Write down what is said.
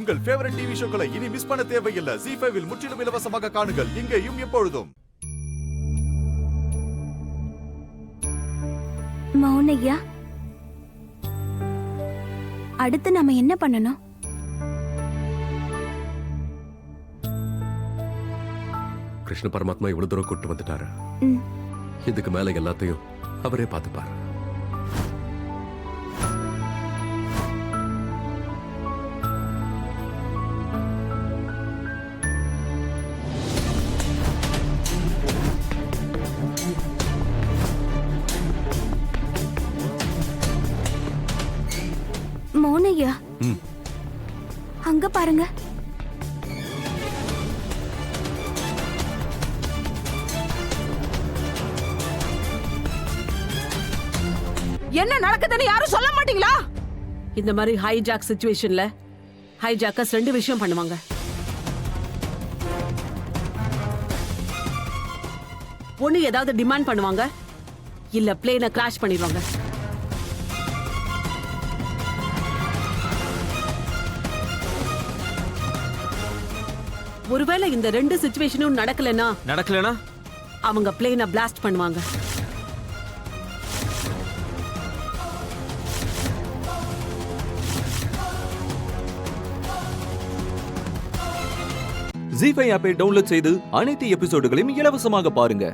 உங்கள் favourite TV ஷோக்களை இனி miss பண்ண தேவையில்லை. ZEE5 இல் முற்றிலும் இலவசமாக காணுங்கள். இங்கேயும் எப்பொழுதும். மௌனையா, அடுத்து நாம என்ன பண்ணணும்? கிருஷ்ண பரமாத்மா இவ்வளவு தூரம் கூட்டு வந்துட்டாரு. இதுக்கு மேல எல்லாத்தையும் அவரே பார்த்துப்பாரு. மௌனையா, அங்க பாருங்க. என்ன நடக்குதுன்னு யாரும் சொல்ல மாட்டீங்களா? இந்த மாதிரி ஹைஜாக் சிச்சுவேஷன்ல ஹைஜாக்கர்ஸ் ரெண்டு விஷயம் பண்ணுவாங்க. ஒண்ணு ஏதாவது டிமாண்ட் பண்ணுவாங்க, இல்ல பிளேனை கிராஷ் பண்ணிடுவாங்க. ஒருவேளை இந்த ரெண்டு சிச்சுவேஷனும் நடக்கலனா அவங்க பிளேனை பிளாஸ்ட் பண்ணுவாங்க. ZEE5 ஆப்பை டவுன்லோட் செய்து அனைத்து எபிசோடுகளையும் இலவசமாக பாருங்க.